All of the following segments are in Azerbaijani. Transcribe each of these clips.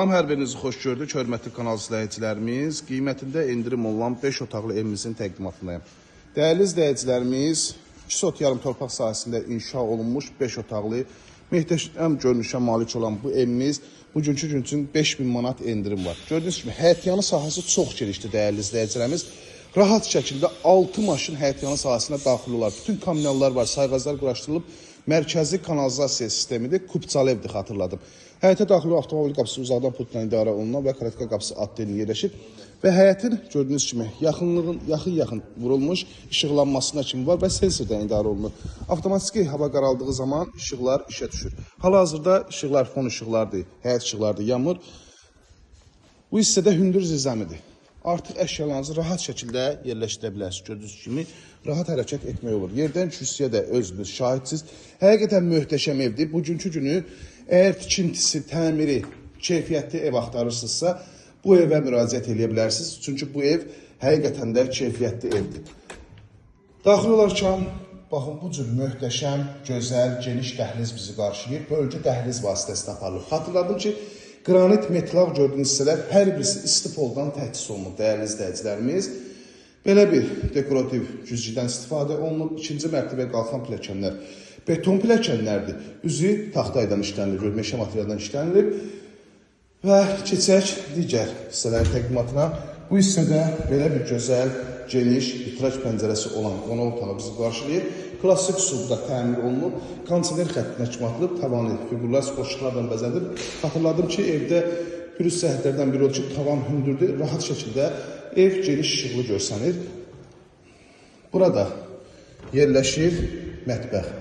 Hər birinizi xoş gördük, hörmətli kanal izləyicilərimiz. Qiymətində endirim olunan 5 otaqlı evimizin təqdimatındayım. Dəyərli izləyicilərimiz, 2 sot yarım torpaq sahəsində inşa olunmuş 5 otaqlı, möhtəşəm görünüşə malik olan bu evimiz bugünkü gün üçün 5000 manat endirim var. Gördüyünüz kimi həyətyanı sahəsi çox genişdir dəyərli izləyicilərimiz. Rahat şəkildə 6 maşın həyətyanı sahəsinə daxil olar. Bütün kamyonlar var, sayğaclar quraşdırılıb. Mərkəzi kanalizasiya sistemidir, kubçalı evdir, xatırladım. Həyətə daxil avtomobil qapısı uzaqdan pultla idarə olunan və karetka qapısı adlı yerləşib və həyətin gördüyünüz kimi yaxın vurulmuş işıqlanmasına kimi var və sensordan idarə olunur. Avtomatik hava qaraldığı zaman işıqlar işə düşür. Hal-hazırda işıqlar fon işıqlardır, həyət işıqlardır, yanmır. Bu hissədə hündür zirzəmidir. Artıq əşyalarınızı rahat şəkildə yerləşdirə bilərsiniz. Gördüyünüz kimi rahat hərəkət etmək olur. Yerdən kürsüyə də özünüz şahidsiniz. Həqiqətən möhtəşəm evdir. Bugünkü günü əgər tikintisi, təmiri, keyfiyyətli ev axtarırsınızsa, bu evə müraciət edə bilərsiniz. Çünki bu ev həqiqətən də keyfiyyətli evdir. Daxil olarkən, baxın, bu cür möhtəşəm, gözəl, geniş dəhliz bizi qarşılayır. Bölgü dəhliz vasitəsilə aparılır. Xatırladım ki, qranit metal gördüyünüz hissələr hər birisi istifoldan təchiz olunub, dəyərli izləyicilərimiz. Belə bir dekorativ güzgüdən istifadə olunub. İkinci mərtəbə qalxan pilləkənlər beton pilləkənlərdir. Üzü taxtaydan işlənilib, meşə materialdan işlənilib. Və keçək digər hissələrin təqdimatına. Bu hissədə belə bir gözəl, geniş, vitraj pəncərəsi olan qonaq otağı bizi qarşılayır. Klassik üsulda təmir olunub, kondisioner xəttinə kimi atılıb, tavanı figurlar, sporçulardan bəzədib. Xatırladım ki, evdə pürüz səhətlərdən biri olur ki, tavan hündürdür, rahat şəkildə ev geniş işıqlı görsənir. Burada yerləşir mətbəx.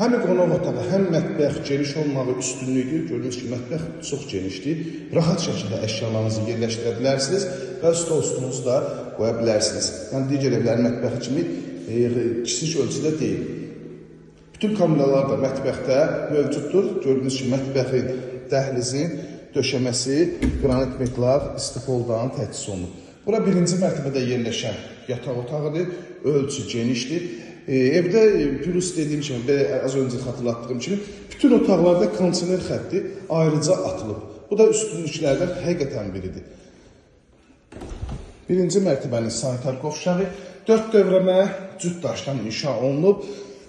Həm qonaq otağı, həm mətbəx geniş olmağı üstünlüydür. Gördüyünüz ki, mətbəx çox genişdir. Rahat şəkildə əşyalarınızı yerləşdirə bilərsiniz və stol-üstünüzü da qoya bilərsiniz. Yəni, digər evlərin mətbəxi kimi kiçik ölçüdə deyil. Bütün kameralar da mətbəxdə mövcuddur. Gördüyünüz ki, mətbəxin, dəhlizin döşəməsi qranit metal istifoldan təchiz olunub. Bura birinci mərtəbədə yerləşən yataq otağıdır. Ölçü genişdir. Evdə pürüz dediyim kimi, az öncə xatırlatdığım kimi, bütün otaqlarda kondisioner xətti ayrıca atılıb. Bu da üstünlüklərdən həqiqətən biridir. Birinci mərtəbənin sanitar qovşağı 4 dövrəmə cüt daşdan inşa olunub.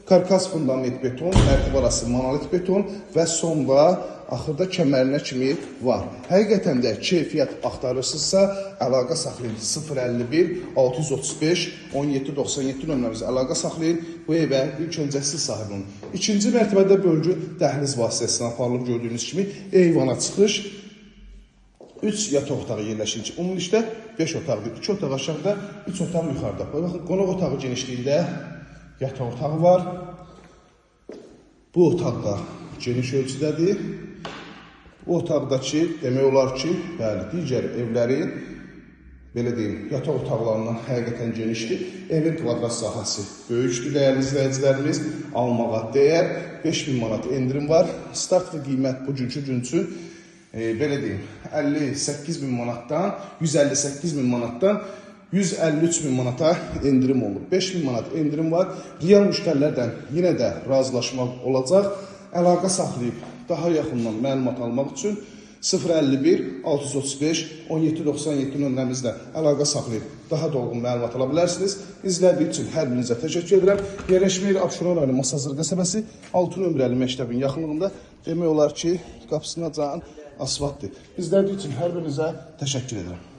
Karkas fundament beton, mərtəbə arası monolit beton və sonda axırda kəmərinə kimi var. Həqiqətən də keyfiyyət axtarırsınızsa, əlaqə saxlayın. 051 635 1797 nömrəmizə əlaqə saxlayın. Bu evə ilk öncə siz sahib olun. İkinci mərtəbədə bölgü dəhliz vasitəsilə aparılıb gördüyünüz kimi eyvana çıxış. 3 yataq otağı yerləşir ki, ümumilikdə 5 otaqdır. 2 otaq aşağıda, 3 otaq yuxarıda. Baxın, qonaq otağı genişliyində yataq otağı var. Bu otaq da geniş ölçüdədir. Bu otaqdakı demək olar ki, bəli, digər evlərin, belə deyim, yataq otaqlarından həqiqətən genişdir. Evin kvadrat sahəsi böyükdür, dəyərli izləyicilərimiz. Almağa dəyər 5000 manat endirim var. Start və qiymət bugünkü gün üçün belə deyim, 58 min manatdan 158 min manatdan 153 min manata endirim olunub. 5 min manat endirim var. Real müştərilərdən yenə də razılaşmaq olacaq. Əlaqə saxlayıb daha yaxından məlumat almaq üçün 051 635 1797 nömrəmizlə əlaqə saxlayıb daha dolğun məlumat ala bilərsiniz. İzlədiyi üçün hər birinizə təşəkkür edirəm. Yerləşmə yeri Abşeron rayonu Masazır qəsəbəsi 6 nömrəli məktəbin yaxınlığında demək olar ki, qapısına can asfaltdır. İzlədiyi üçün hər birinizə təşəkkür edirəm.